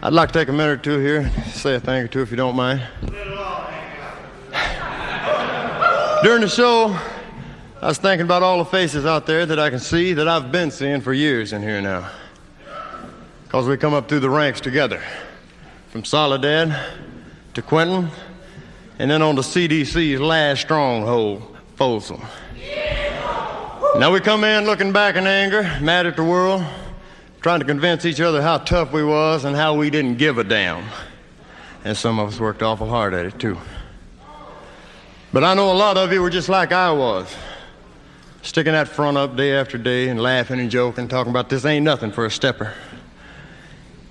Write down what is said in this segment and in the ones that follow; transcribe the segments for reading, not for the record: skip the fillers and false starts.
I'd like to take a minute or two here, say a thing or two if you don't mind. During the show, I was thinking about all the faces out there that I can see that I've been seeing for years in here now. Because we come up through the ranks together. From Soledad to Quentin, and then on to CDC's last stronghold, Folsom. Now we come in looking back in anger, mad at the world, trying to convince each other how tough we was and how we didn't give a damn. And some of us worked awful hard at it, too. But I know a lot of you were just like I was, sticking that front up day after day and laughing and joking, talking about this ain't nothing for a stepper.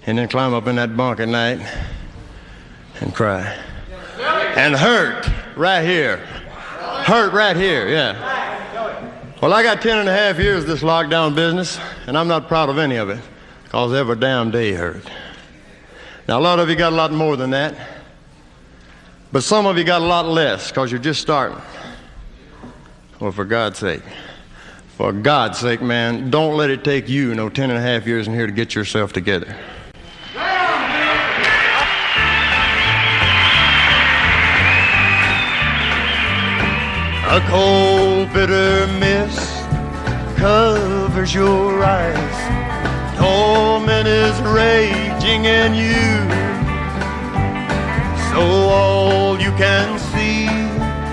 And then climb up in that bunk at night and cry. And hurt right here. Hurt right here, yeah. Well, I got 10.5 years of this lockdown business, and I'm not proud of any of it, because every damn day hurt. Now, a lot of you got a lot more than that, but some of you got a lot less, because you're just starting. Well, for God's sake, man, don't let it take you 10.5 years in here to get yourself together. A cold, bitter mist covers your eyes. Torment is raging in you. So all you can see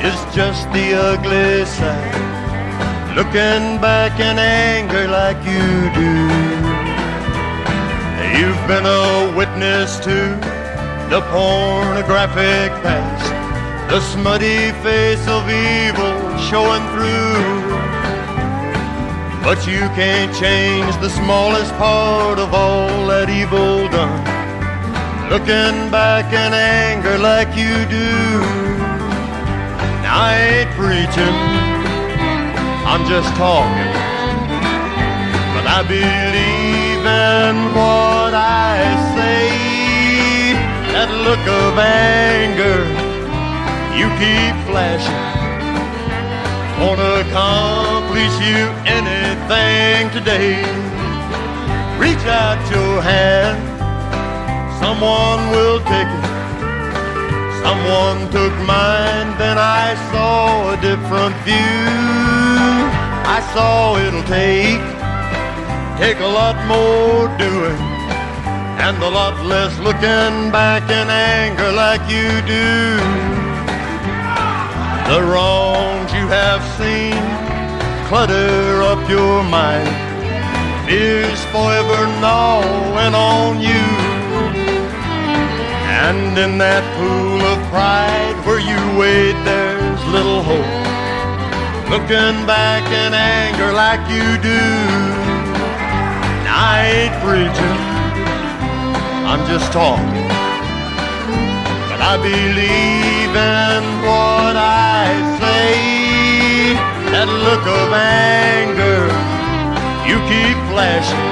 is just the ugly side. Looking back in anger like you do. You've been a witness to the pornographic past. The smutty face of evil showing through. But you can't change the smallest part of all that evil done. Looking back in anger like you do. Now I ain't preaching, I'm just talking. But I believe in what I say. That look of anger you keep flashing, wanna accomplish you anything today. Reach out your hand, someone will take it. Someone took mine, then I saw a different view. I saw it'll take a lot more doing, and a lot less looking back in anger like you do. The wrongs you have seen clutter up your mind. Fears forever gnawing on you. And in that pool of pride where you wade, there's little hope. Looking back in anger like you do. I ain't preaching, I'm just talking. But I believe in what I say. That look of anger you keep flashing,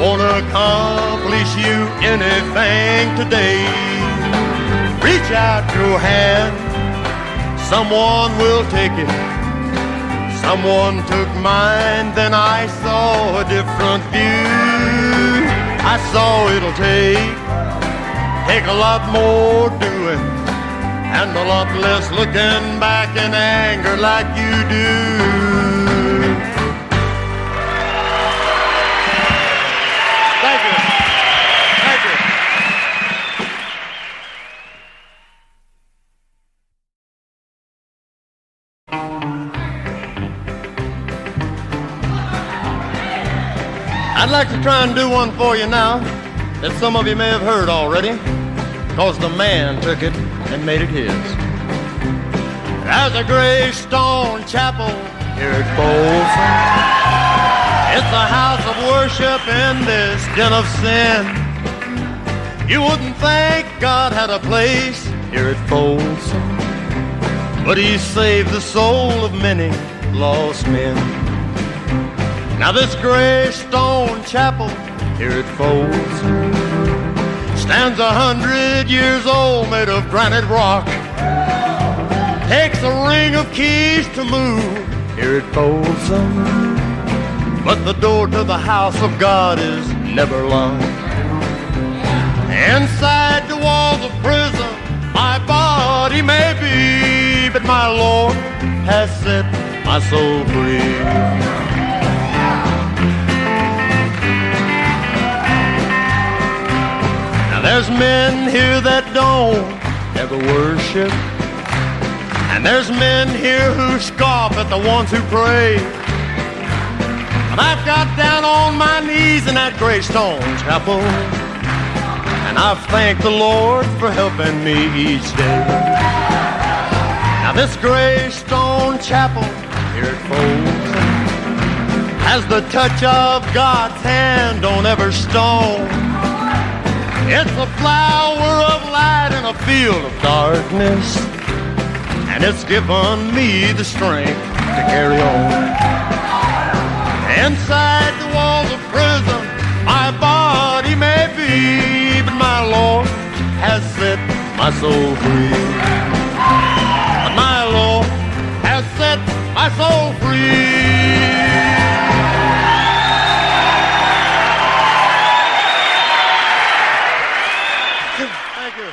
wanna accomplish you anything today. Reach out your hand, someone will take it. Someone took mine, then I saw a different view. I saw it'll take a lot more doing, and a lot less looking back in anger like you do. Thank you. Thank you. I'd like to try and do one for you now that some of you may have heard already, because the man took it and made it his. There's a Greystone Chapel here at Folsom. It's a house of worship in this den of sin. You wouldn't think God had a place here at Folsom, but He saved the soul of many lost men. Now this Greystone Chapel here at Folsom stands 100 years old, made of granite rock. Takes a ring of keys to move here at Folsom, but the door to the house of God is never locked. my soul free. Now there's men here that don't ever worship, and there's men here who scoff at the ones who pray. But I've got down on my knees in that Greystone Chapel, and I've thanked the Lord for helping me each day. Now this Greystone Chapel here at Folsom has the touch of God's hand on every stone. It's a flower of light in a field of darkness, and it's given me the strength to carry on. Inside the walls of prison, my body may be, but my Lord has set my soul free. But my Lord has set my soul free. Thank you.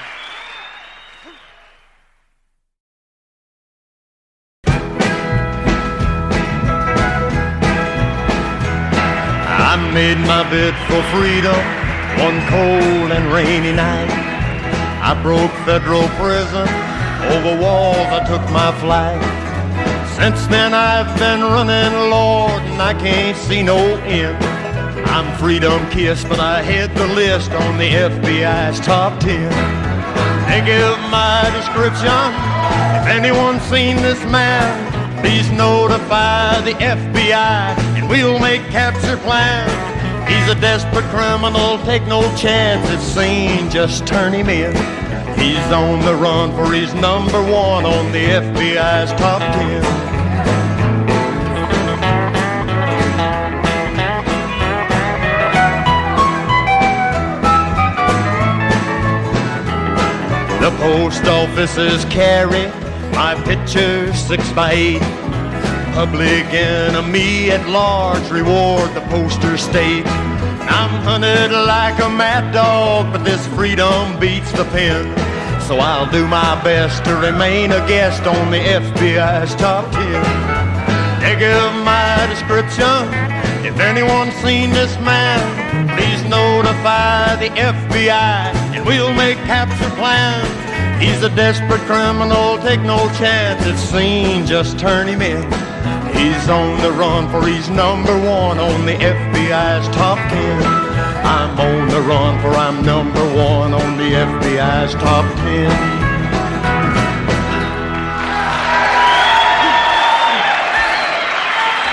I made my bid for freedom one cold and rainy night. I broke federal prison, over walls I took my flight. Since then I've been running, Lord, and I can't see no end. I'm freedom kissed, but I hit the list on the FBI's top 10. They give my description. If anyone's seen this man, please notify the FBI, and we'll make capture plans. He's a desperate criminal, take no chance at scene, just turn him in. He's on the run for he's number one on the FBI's top 10. The post offices carry my picture 6 by 8. Public enemy at large reward the poster state. I'm hunted like a mad dog, but this freedom beats the pen. So I'll do my best to remain a guest on the FBI's top 10. They give my description. If anyone's seen this man, please notify the FBI, and we'll make capture plans. He's a desperate criminal, take no chance at scene, just turn him in. He's on the run for he's number one on the FBI's top 10. I'm on the run for I'm number one on the FBI's top 10.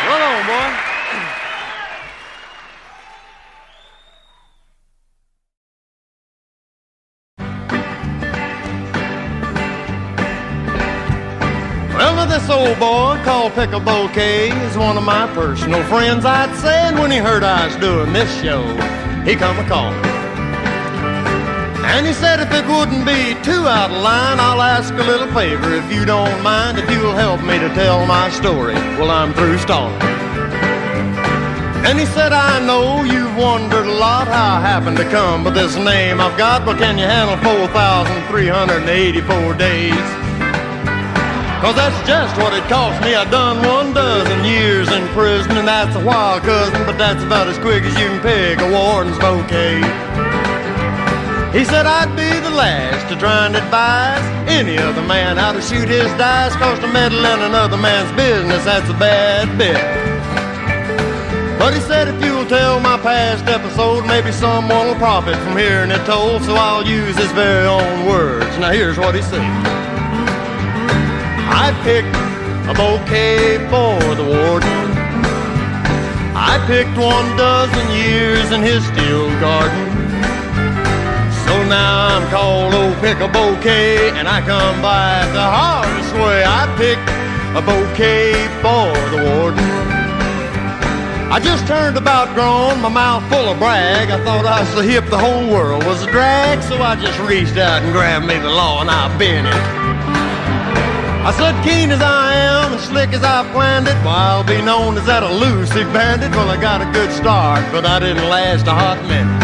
Run on, boy. Well, this old boy called Pick a Bouquet is one of my personal friends, I'd say. And when he heard I was doing this show, he come a-calling. And he said if it wouldn't be too out of line, I'll ask a little favor, if you don't mind, if you'll help me to tell my story. Well, I'm through stalling. And he said, I know you've wondered a lot how I happened to come with this name I've got, but can you handle 4,384 days? 'Cause that's just what it cost me. I done 12 years in prison, and that's a wild cousin, but that's about as quick as you can pick a warden's bouquet. He said I'd be the last to try and advise any other man how to shoot his dice, 'cause to meddle in another man's business, that's a bad bit. But he said if you'll tell my past episode, maybe someone will profit from hearing it told, so I'll use his very own words. Now here's what he said. I picked a bouquet for the warden. I picked 12 years in his steel garden. So now I'm called old Pick a Bouquet, and I come by it the hardest way. I picked a bouquet for the warden. I just turned about grown, my mouth full of brag. I thought I was so hip the whole world was a drag, so I just reached out and grabbed me the law, and I bent it. I said, keen as I am and slick as I planned it, well, I'll be known as that elusive bandit. Well, I got a good start, but I didn't last a hot minute.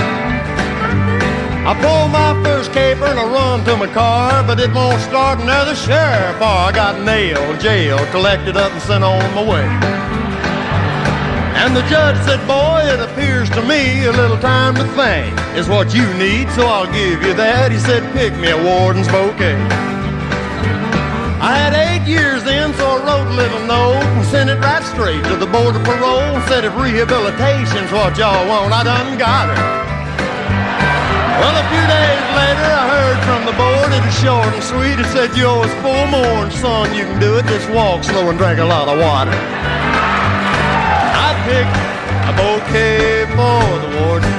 I pull my first caper and I run to my car, but it won't start and there's the sheriff. Oh, I got nailed, jailed, collected up and sent on my way. And the judge said, boy, it appears to me a little time to think is what you need, so I'll give you that. He said, pick me a warden's bouquet. I had 8 years in, so I wrote a little note and sent it right straight to the Board of Parole and said, if rehabilitation's what y'all want, I done got her. Well, a few days later, I heard from the board. It was short and sweet. It said, you owe us 4 more, and son, you can do it. Just walk slow and drink a lot of water. I picked a bouquet for the warden.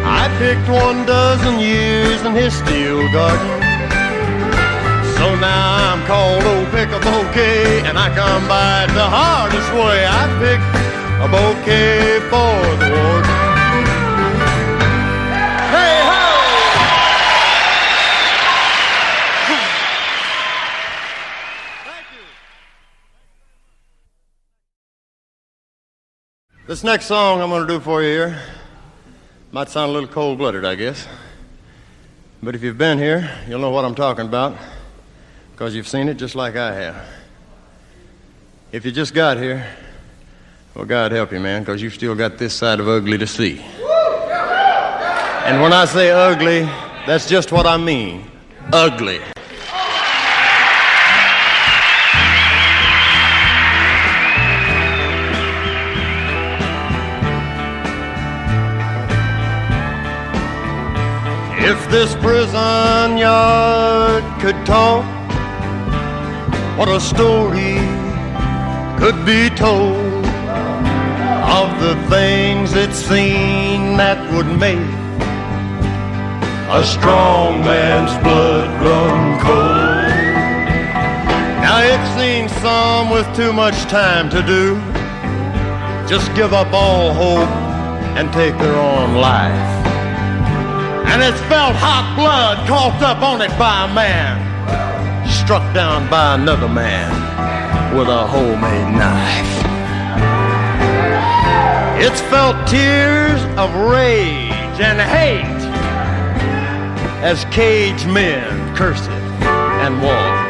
I picked 12 years in his steel garden. So now I'm called old Pick a Bouquet, and I come by it the hardest way. I picked a bouquet for the warden. This next song I'm going to do for you here might sound a little cold-blooded, I guess. But if you've been here, you'll know what I'm talking about because you've seen it just like I have. If you just got here, well, God help you, man, because you've still got this side of ugly to see. And when I say ugly, that's just what I mean. Ugly. If this prison yard could talk, what a story could be told of the things it's seen that would make a strong man's blood run cold. Now it's seen some with too much time to do just give up all hope and take their own life. And it's felt hot blood coughed up on it by a man, struck down by another man with a homemade knife. It's felt tears of rage and hate as caged men curse it and walk.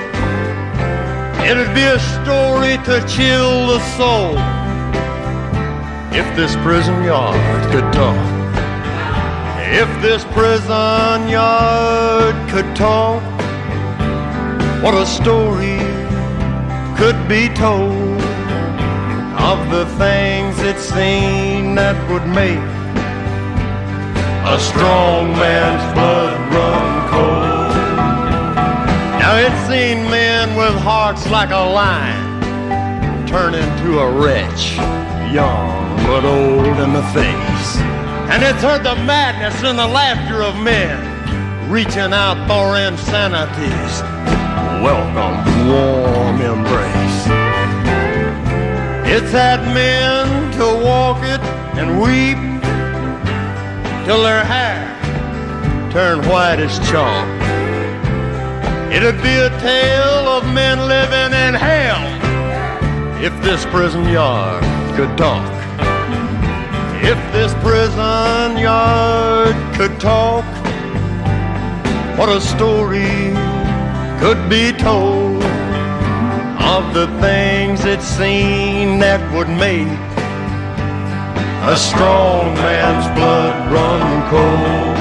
It'd be a story to chill the soul if this prison yard could talk. If this prison yard could talk, what a story could be told of the things it's seen that would make a strong man's blood run cold. Now it's seen men with hearts like a lion turn into a wretch, young but old in the face. And it's heard the madness and the laughter of men reaching out for insanity's welcome, warm embrace. It's had men to walk it and weep till their hair turned white as chalk. It'd be a tale of men living in hell if this prison yard could talk. If this prison yard could talk, what a story could be told of the things it's seen that would make a strong man's blood run cold.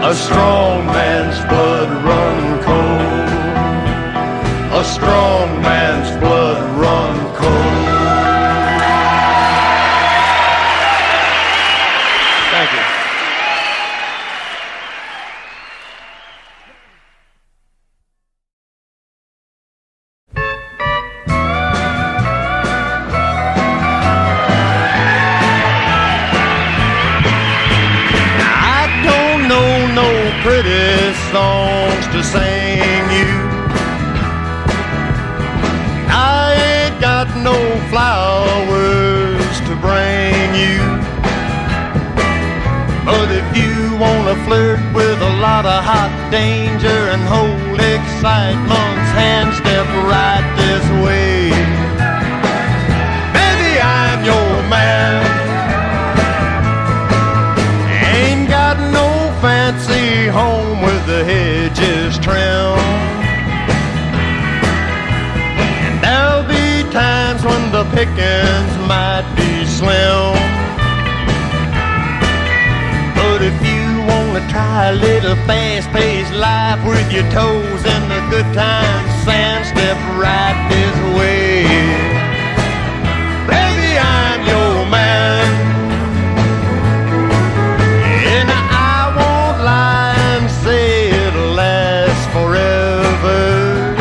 A strong man's blood run cold. A strong man's blood run cold. Thank you. I don't know no pretty songs to sing you. I ain't got no flowers to bring you. But if you wanna flirt with a lot of hot danger and hold excitement's hand, step right this way. Baby, I'm your man. Ain't got wanna try a little fast-paced life with your toes in the good times, sand, step right this way. Baby, I'm your man, and I won't lie and say it'll last forever,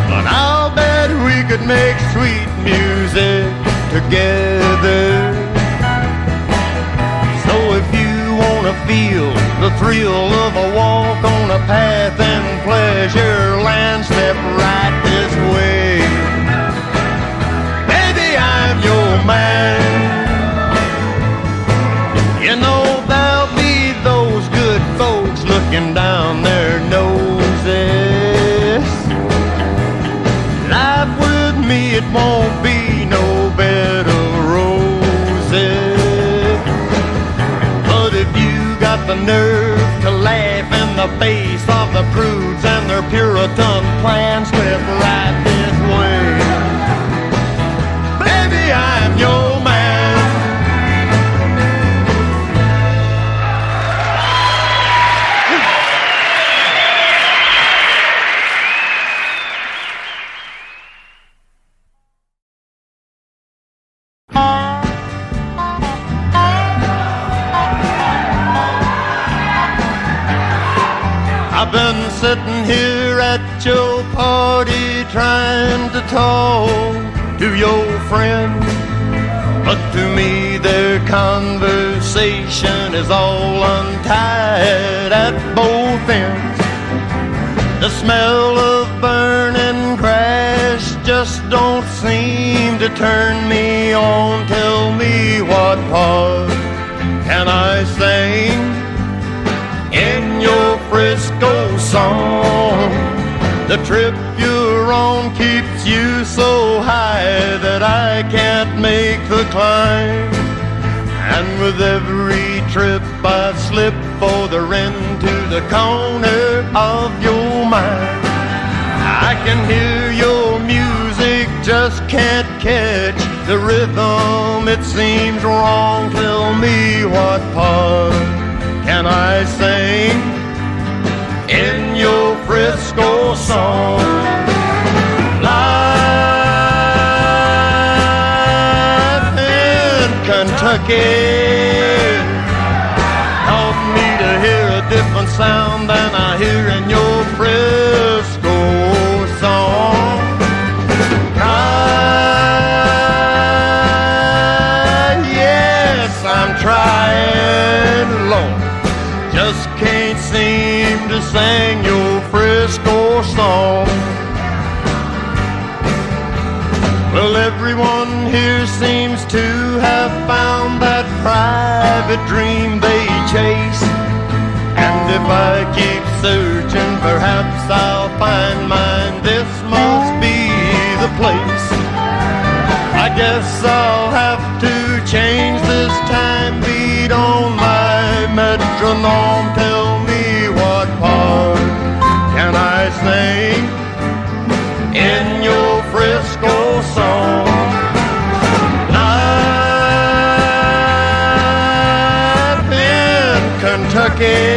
but I'll bet we could make sweet music together. So if you wanna feel the thrill of a walk on a path in pleasure land, step right this way. Baby, I'm your man. You know there'll be those good folks looking down their noses. Life with me, it won't be no bed of roses. But if you got the nerve to laugh in the face of the prudes and their Puritan plans, step right this way. Baby, I'm your man. I've been sitting here at your party trying to talk to your friends, but to me their conversation is all untied at both ends. The smell of burning grass just don't seem to turn me on. Tell me what part can I sing in your Frisco song? The trip you're on keeps you so high that I can't make the climb, and with every trip I slip further into the corner of your mind. I can hear your music, just can't catch the rhythm. It seems wrong. Tell me what part can I sing in your Frisco song? Life in Kentucky taught me to hear a different sound than I hear in your Frisco song. Yes, I'm trying, Lord, just can't seem to sing your Frisco song. Well, everyone here seems to have found that private dream they chase, and if I keep searching, perhaps I'll find mine. This must be the place. I guess I'll have to change this time beat on my metronome. Tell me what part can I sing in your Frisco song? Life in Kentucky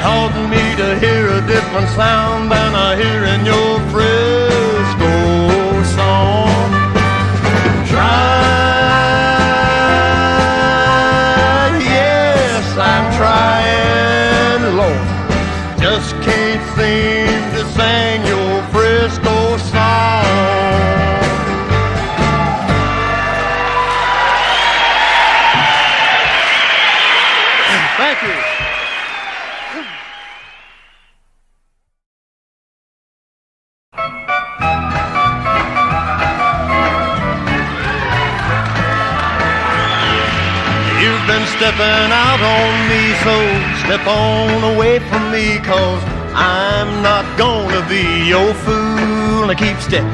taught me to hear a different sound than I hear in your Frisco song. I'm trying, Lord, just can't seem to sing your Frisco song. Thank you. You've been stepping out on me, so step on away from me, 'cause I'm not gonna be your fool. Now keep stepping.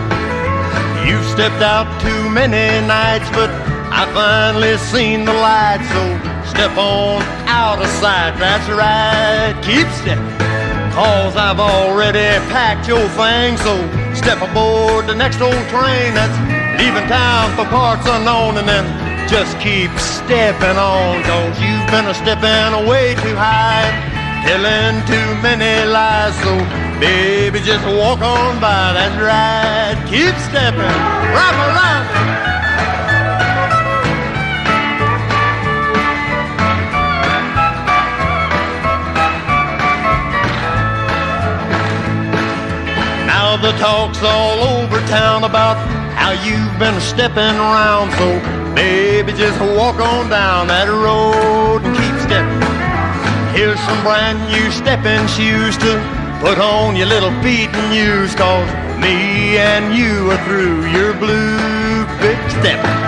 You've stepped out too many nights, but I finally seen the light, so step on out of sight. That's right, keep stepping, 'cause I've already packed your things, so step aboard the next old train that's leaving town for parts unknown, and then just keep stepping on, 'cause you've been a-stepping way too high, telling too many lies. So baby, just walk on by, that's right. Keep stepping, right around. Now the talk's all over town about how you've been stepping around. So baby, just walk on down that road and keep stepping. Here's some brand new stepping shoes to put on your little feet and use, 'cause me and you are through your blue big stepping.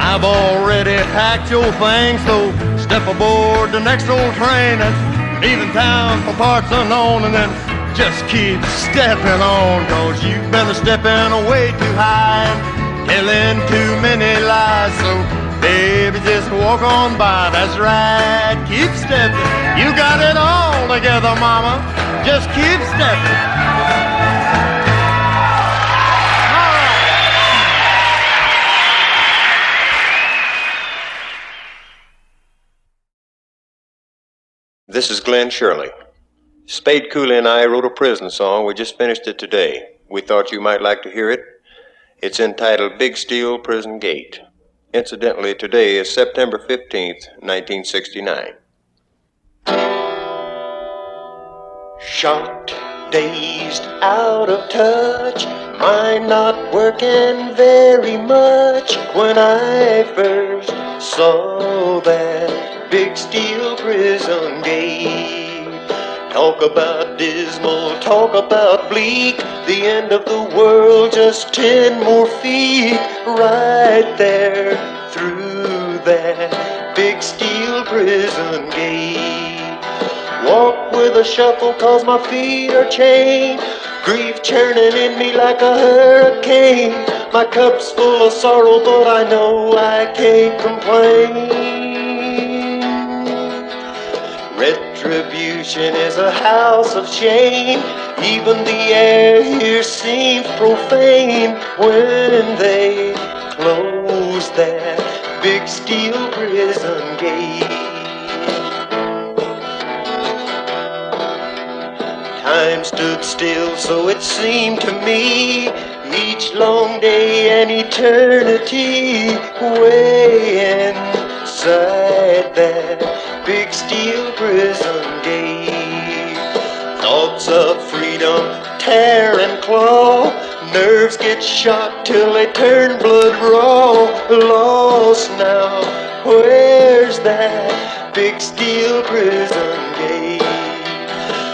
I've already packed your things, so step aboard the next old train that's leaving town for parts unknown, and then just keep stepping on, 'cause you've been a-stepping way too high and telling too many lies. So baby, just walk on by, that's right. Keep stepping. You got it all together, mama. Just keep stepping. All right. This is Glen Sherley. Spade Cooley and I wrote a prison song. We just finished it today. We thought you might like to hear it. It's entitled Big Steel Prison Gate. Incidentally, today is September 15th, 1969. Shocked, dazed, out of touch, mind not working very much, when I first saw that big steel prison gate. Talk about dismal, talk about bleak, the end of the world just 10 more feet, right there through that big steel prison gate. Walk with a shuffle 'cause my feet are chained, grief churning in me like a hurricane. My cup's full of sorrow, but I know I can't complain. Retribution is a house of shame. Even the air here seems profane when they close that big steel prison gate. Time stood still, so it seemed to me, each long day an eternity, way inside that big steel prison gate. Thoughts of freedom tear and claw, nerves get shot till they turn blood raw. Lost now, where's that big steel prison gate?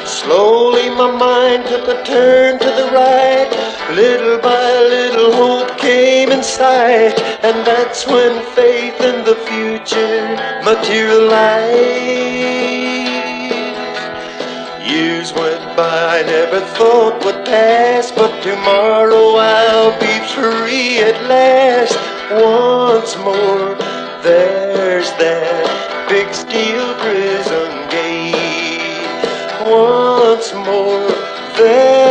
Slowly my mind took a turn to the right, little by little hope came in sight, and that's when faith in the future materialized. Years went by, I never thought would pass, but tomorrow I'll be free at last. Once more, there's that big steel prison gate. Once more, there's